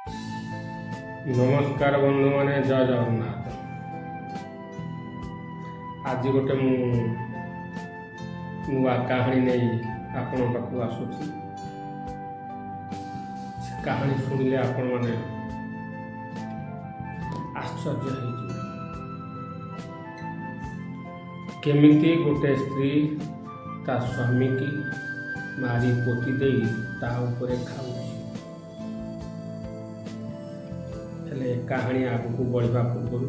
नमस्कार बंधु माने जय जगन्नाथ। आज गोटे नुआ कहानी नहीं आपण पाखु आसुची। कहानी शुणिले आपण माने आश्चर्य हो केमिति गोटे स्त्री ता स्वामी की मारी पोती दे ता उपरे खाऊची। हेले कहानी आगू बढ़ा पूर्व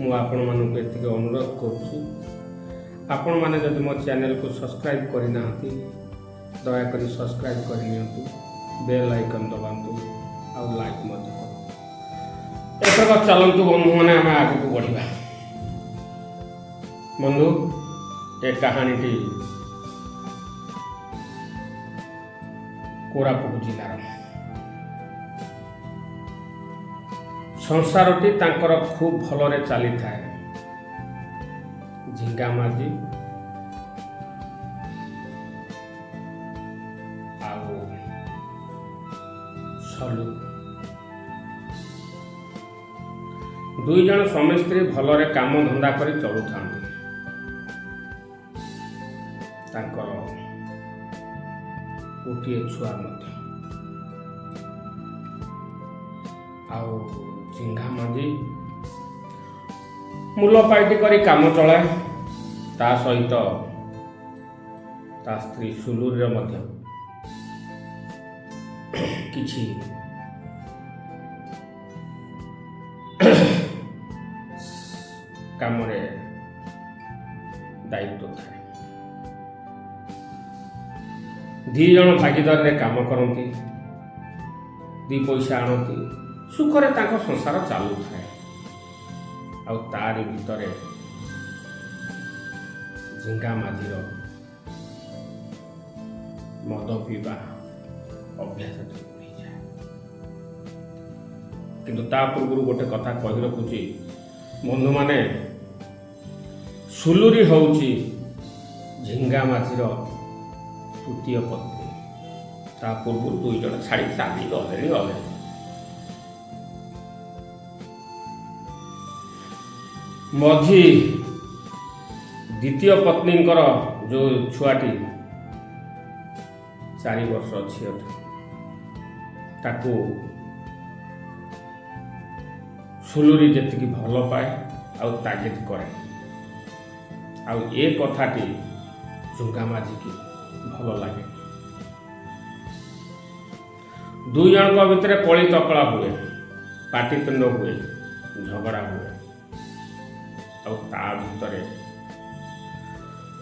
मुझे एति अनुरोध करुँ आपण मैंने जब मो चैनल को सब्सक्राइब करना दयाकोरी सब्सक्राइब करनी बेल आइकन दबातु आ लाइक एथर चलतु बंधु मैंने आम आगू बढ़ा। बंधु ए कहानी कोरापुट जिलार संसारटी तांकर खूब भलरे चली थाए। झिंगा माझी आउ सलू दुई जन स्वामी स्त्री भलरे काम धंदा करी चलु थांती। तांकर गोटे छुआ मध्य आउ झिंगा माझी मूल पाइटी करी काम चलाए। ता सहित ता स्त्री सुलूर मध्य किछि काम रे दायित्व थाए। दी जन भागीदार रे काम करती, दी पैसा आणती, सुखरे तांको संसार चालू थाए। आ तारी भितरे झिंगा माझीर मद पीवा अभ्यास हो जाए। किंतु ता पूर्व गोटे कथा कही रखुची बंधु माने, सुलूरी होउची झिंगा माझीर तृतीय पत्नी। ता पूर्व दुई जन छाड़ी चाली गले। मझी द्वितीय पत्नी जो छुआटी 4 वर्ष अच्छी ताकू सुलूरी जेतिकी भल पाए आउ तागिद करे। आउ ए कथाटी झुंगा माझी की भल लगे। दुई जन भितर कली तकड़ा हुए, पाटितुंड हुए, झगड़ा हुए। ता भितरे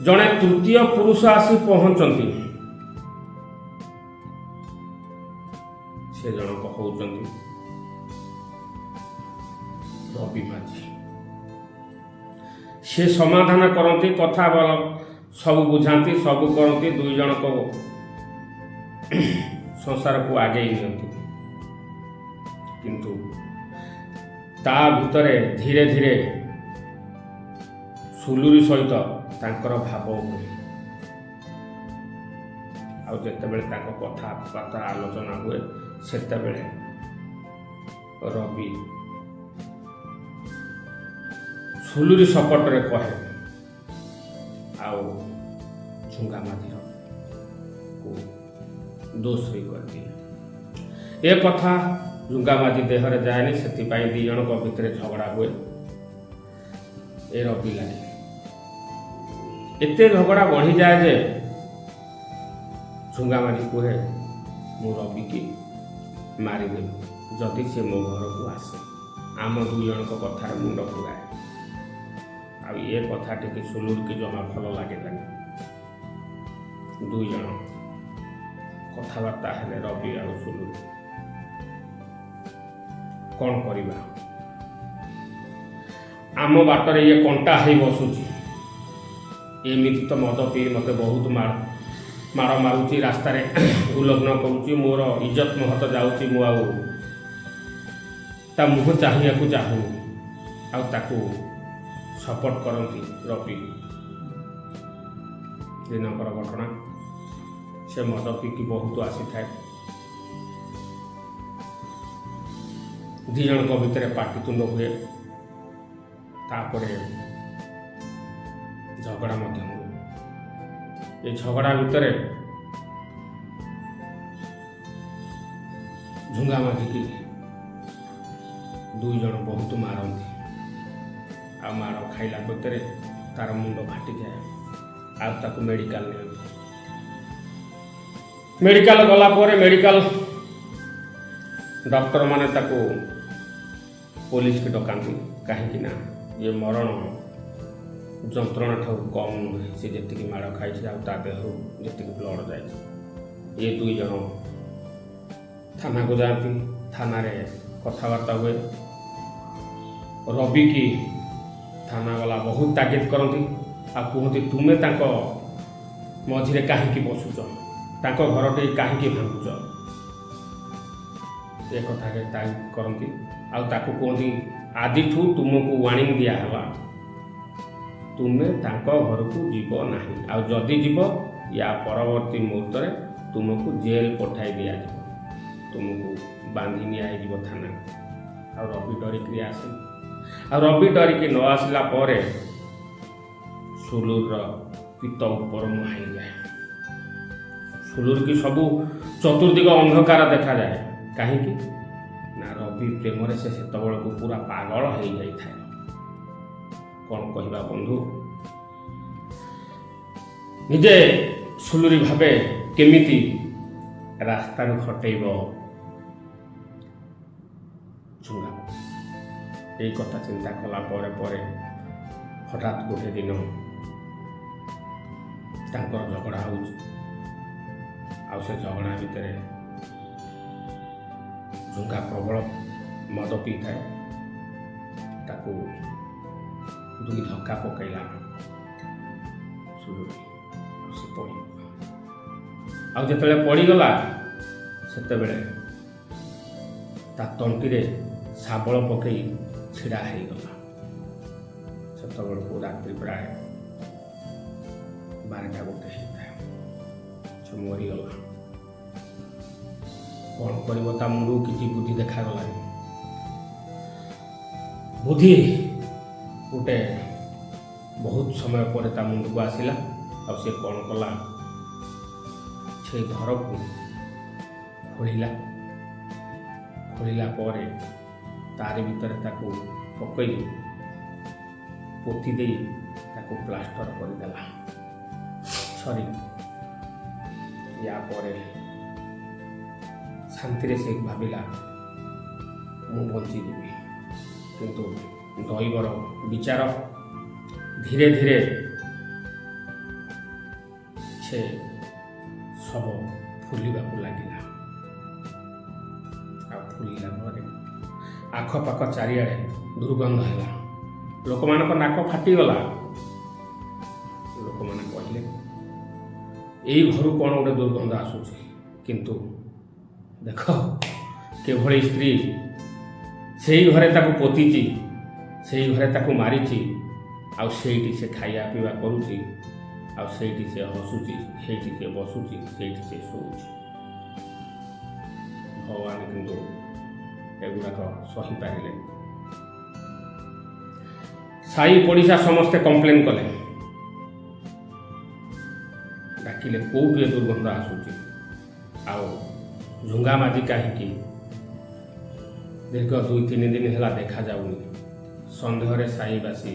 जड़े तृतीय पुरुष आसी पहुंचती। से जनक होउचंती रवि माझी। से समाधान करती, कथा सब बुझाती, सब करती, दुई जन को संसार को आगे नियंती। किंतु ता भितरे धीरे धीरे सुलूरी सहित तांकर भाव हुए। आउ जेतेबेले तांको कथाबार्ता आलोचना हुए सेतेबेले रवि सुलूरी सपटरे कहे आउ झुंगा माझीर को दोष भी कर दिए। ए कथा झुंगा माझी देहरे जाएनि, सेतिपाई दी जनक भितरे झगड़ा हुए। ए रवि लगे एते झगड़ा बढ़ी जाए जे झुंगा माझी कहे मु रवि की मारिदेवी जदि से मो घर को आसे। आम दुई जन कथार मुंड पुराए। आ ये कथाटी की सुलूर की जमा भल लगे। दुई जन कथबार्ता हेले रवि आ सुलूर कौन करिबा। आम बाटरे ये कंटा है बसुची। एमती तो मद पी मत बहुत माड़ मारुची, रास्तार उल्लग्न करुच्ची, मोर इज्जत महत जाऊँगी। ता मुह चाहिए चाहूनी आकू सपोर्ट करती रवि। दिनकर घटना से मद पीकी बहुत आसी थाए। ଦି ଜଣଙ୍କ ଭିତରେ ପାଟିତୁଣ୍ଡ ହୁଏ। ତାପରେ ଝଗଡ଼ା ମଧ୍ୟ ହୁଏ। ଏ ଝଗଡ଼ା ଭିତରେ ଝୁଙ୍ଗା ମାଝିକି ଦୁଇ ଜଣ ବହୁତ ମାରନ୍ତି। ଆଉ ମାଡ଼ ଖାଇଲା ଭିତରେ ତାର ମୁଣ୍ଡ ଫାଟିଯାଏ। ଆଉ ତାକୁ ମେଡ଼ିକାଲ ନିଅନ୍ତି। ମେଡ଼ିକାଲ ଗଲା ପରେ ମେଡ଼ିକାଲ ଡକ୍ଟରମାନେ ତାକୁ ପୋଲିସକି ଡକାନ୍ତି। କାହିଁକି ନା ଇଏ ମରଣ ଯନ୍ତ୍ରଣା ଠାରୁ କମ୍ ନୁହେଁ। ସେ ଯେତିକି ମାଡ଼ ଖାଇଛି ଆଉ ତା ଦେହରୁ ଯେତିକି ବ୍ଲଡ଼ ଯାଇଛି। ଏ ଦୁଇ ଜଣ ଥାନାକୁ ଯାଆନ୍ତି। ଥାନାରେ କଥାବାର୍ତ୍ତା ହୁଏ। ରବିକି ଥାନାବାଲା ବହୁତ ତାଗିଦ କରନ୍ତି ଆଉ କୁହନ୍ତି ତୁମେ ତାଙ୍କ ମଝିରେ କାହିଁକି ବସୁଛ, ତାଙ୍କ ଘରଟି କାହିଁକି ଭାଙ୍ଗୁଛ, ଏ କଥାରେ ତାଗିଦ କରନ୍ତି। ଆଉ ତାକୁ କୁହନ୍ତି ଆଜିଠୁ ତୁମକୁ ୱାର୍ଣ୍ଣିଂ ଦିଆହେଲା, ତୁମେ ତାଙ୍କ ଘରକୁ ଯିବ ନାହିଁ। ଆଉ ଯଦି ଯିବ ୟା ପରବର୍ତ୍ତୀ ମୁହୂର୍ତ୍ତରେ ତୁମକୁ ଜେଲ ପଠାଇ ଦିଆଯିବ, ତୁମକୁ ବାନ୍ଧି ନିଆଯିବ ଥାନାକୁ। ଆଉ ରବି ଡରିକି ଆସେ। ଆଉ ରବି ଡରିକି ନ ଆସିଲା ପରେ ସୁଲୁରର ପିତ ଉପର ମୁହାଁଇଯାଏ। ସୁଲୁରକି ସବୁ ଚତୁର୍ଦିଗ ଅନ୍ଧକାର ଦେଖାଯାଏ। କାହିଁକି ନା ରବି ପ୍ରେମରେ ସେ ସେତେବେଳକୁ ପୁରା ପାଗଳ ହେଇଯାଇଥାଏ। କ'ଣ କହିବା ବନ୍ଧୁ, ନିଜେ ସୁଲୁରୀ ଭାବେ କେମିତି ରାସ୍ତାରୁ ହଟେଇବ ଝୁଙ୍ଗାକୁ। ଏଇ କଥା ଚିନ୍ତା କଲା ପରେ ପରେ ହଠାତ୍ ଗୋଟେ ଦିନ ତାଙ୍କର ଝଗଡ଼ା ହେଉଛି। ଆଉ ସେ ଝଗଡ଼ା ଭିତରେ ଝୁଙ୍କା ପ୍ରବଳ ମଦ ପିଇଥାଏ। ତାକୁ ଦୁଇ ଧକ୍କା ପକାଇଲା ସୁଲୁରୀ, ସେ ପଡ଼ିଗଲା। ଆଉ ଯେତେବେଳେ ପଡ଼ିଗଲା ସେତେବେଳେ ତା ତଣ୍ଟିରେ ଶାବଳ ପକାଇ ଛିଡ଼ା ହେଇଗଲା। ସେତେବେଳକୁ ରାତ୍ରି ପ୍ରାୟ 12ଟା ହେଇଥାଏ। ସେ ମରିଗଲା। କ'ଣ କରିବ, ତା ମୁଣ୍ଡକୁ କିଛି ବୁଦ୍ଧି ଦେଖାଗଲାନି। ବୁଦ୍ଧି ଗୋଟେ ବହୁତ ସମୟ ପରେ ତା ମୁଣ୍ଡକୁ ଆସିଲା। ଆଉ ସେ କ'ଣ କଲା, ସେ ଘରକୁ ଖୋଳିଲା ପରେ ତାରି ଭିତରେ ତାକୁ ପକାଇ ପୋତି ଦେଇ ତାକୁ ପ୍ଲାଷ୍ଟର କରିଦେଲା। ୟା ପରେ ଶାନ୍ତିରେ ସେ ଭାବିଲା ମୁଁ ବଞ୍ଚିଯିବି। କିନ୍ତୁ ଦୈବର ବିଚାର, ଧୀରେ ଧୀରେ ସେ ଶବ ଫୁଲିବାକୁ ଲାଗିଲା। ଆଉ ଫୁଲିଲା ପରେ ଆଖପାଖ ଚାରିଆଡ଼େ ଦୁର୍ଗନ୍ଧ ହେଲା। ଲୋକମାନଙ୍କ ନାକ ଫାଟିଗଲା। ଲୋକମାନେ କହିଲେ ଏଇ ଘରୁ କ'ଣ ଗୋଟେ ଦୁର୍ଗନ୍ଧ ଆସୁଛି। କିନ୍ତୁ ଦେଖ କିଭଳି ସ୍ତ୍ରୀ ସେଇ ଘରେ ତାକୁ ପୋତିଛି, ସେଇ ଘରେ ତାକୁ ମାରିଛି, ଆଉ ସେଇଠି ସେ ଖାଇବା ପିଇବା କରୁଛି, ଆଉ ସେଇଠି ସେ ହସୁଛି, ସେଇଠି ସେ ବସୁଛି, ସେଇଠି ସେ ଶୋଉଛି। ଭଗବାନ କିନ୍ତୁ ଏଗୁଡ଼ାକ ସହିପାରିଲେ। ସାହି ପଡ଼ିଶା ସମସ୍ତେ କମ୍ପ୍ଲେନ୍ କଲେ, ଡାକିଲେ କୋଉଠୁ ଏ ଦୁର୍ଗନ୍ଧ ଆସୁଛି, ଆଉ ଝୁଙ୍ଗା ମାଝି କାହିଁକି ଦୀର୍ଘ 2-3 ଦିନ ହେଲା ଦେଖାଯାଉନି। ସନ୍ଦେହରେ ସାହିବାସୀ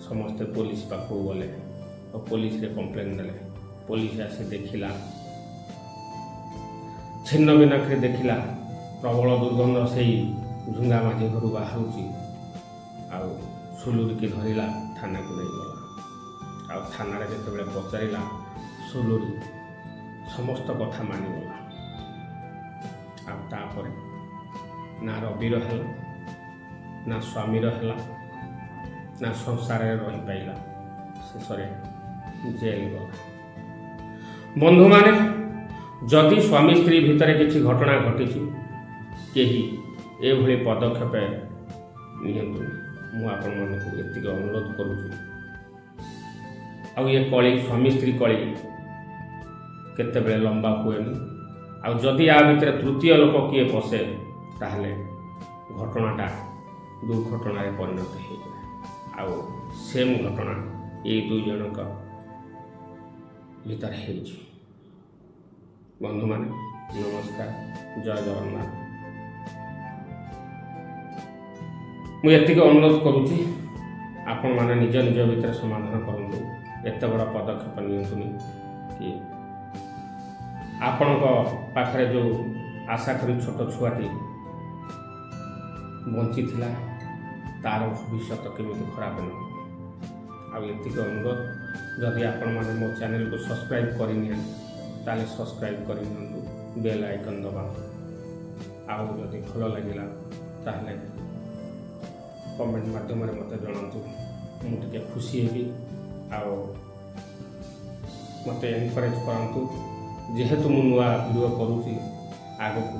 ସମସ୍ତେ ପୋଲିସ ପାଖକୁ ଗଲେ ଓ ପୋଲିସରେ କମ୍ପ୍ଲେନ୍ ଦେଲେ। ପୋଲିସ ଆସି ଦେଖିଲା, ଛିନ୍ନ ବିନାକରେ ଦେଖିଲା ପ୍ରବଳ ଦୁର୍ଗନ୍ଧ ସେଇ ଝୁଙ୍ଗା ମାଝି ଘରୁ ବାହାରୁଛି। ଆଉ ସୁଲୁରୀକି ଧରିଲା, ଥାନାକୁ ନେଇଗଲା। ଆଉ ଥାନାରେ ଯେତେବେଳେ ପଚାରିଲା, ସୁଲୁରୀ ସମସ୍ତ କଥା ମାନିଗଲା। ଆଉ ତାପରେ ନା ରବିର ହେଲା, ନା ସ୍ୱାମୀର ହେଲା, ନା ସଂସାରରେ ରହିପାରିଲା। ଶେଷରେ ଜେଲ ଗଲା। ବନ୍ଧୁମାନେ, ଯଦି ସ୍ୱାମୀ ସ୍ତ୍ରୀ ଭିତରେ କିଛି ଘଟଣା ଘଟିଛି, କେହି ଏଭଳି ପଦକ୍ଷେପ ନିଅନ୍ତୁନି। ମୁଁ ଆପଣମାନଙ୍କୁ ଏତିକି ଅନୁରୋଧ କରୁଛି। ଆଉ ଏ କଳି, ସ୍ୱାମୀ ସ୍ତ୍ରୀ କଳି କେତେବେଳେ ଲମ୍ବା ହୁଏନି। ଆଉ ଯଦି ଆ ଭିତରେ ତୃତୀୟ ଲୋକ କିଏ ପଶେ, ତାହେଲେ ଘଟଣାଟା ଦୁର୍ଘଟଣାରେ ପରିଣତ ହେଇଗଲା। ଆଉ ସେମ୍ ଘଟଣା ଏଇ ଦୁଇ ଜଣଙ୍କ ଭିତରେ ହେଇଛି। ବନ୍ଧୁମାନେ ନମସ୍କାର, ଜୟ ଜଗନ୍ନାଥ। ମୁଁ ଏତିକି ଅନୁରୋଧ କରୁଛି, ଆପଣମାନେ ନିଜ ନିଜ ଭିତରେ ସମାଧାନ କରନ୍ତୁ। ଏତେ ବଡ଼ ପଦକ୍ଷେପ ନିଅନ୍ତୁନି କି ଆପଣଙ୍କ ପାଖରେ ଯେଉଁ ଆଶା କରି ଛୋଟ ଛୁଆଟି ବଞ୍ଚିଥିଲା ତା'ର ଭବିଷ୍ୟତ କେମିତି ଖରାପ ନ ହେବ। ଆଉ ଏତିକି ଅନୁରୋଧ, ଯଦି ଆପଣମାନେ ମୋ ଚ୍ୟାନେଲକୁ ସବସ୍କ୍ରାଇବ୍ କରିନିଅନ୍ତି ତାହେଲେ ସବସ୍କ୍ରାଇବ୍ କରିନିଅନ୍ତୁ, ବେଲ୍ ଆଇକନ୍ ଦବାନ୍ତୁ। ଆଉ ଯଦି ଭଲ ଲାଗିଲା ତାହେଲେ କମେଣ୍ଟ ମାଧ୍ୟମରେ ମୋତେ ଜଣାନ୍ତୁ, ମୁଁ ଟିକେ ଖୁସି ହେବି। ଆଉ ମୋତେ ଏନକରେଜ୍ କରନ୍ତୁ, ଯେହେତୁ ମୁଁ ନୂଆ ଭିଡ଼ିଓ କରୁଛି, ଆଗକୁ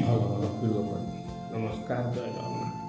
ଭଲ ଭଲ ଭିଡ଼ିଓ କରିବି। ନମସ୍କାର, ଜୟ ଜଗନ୍ନାଥ।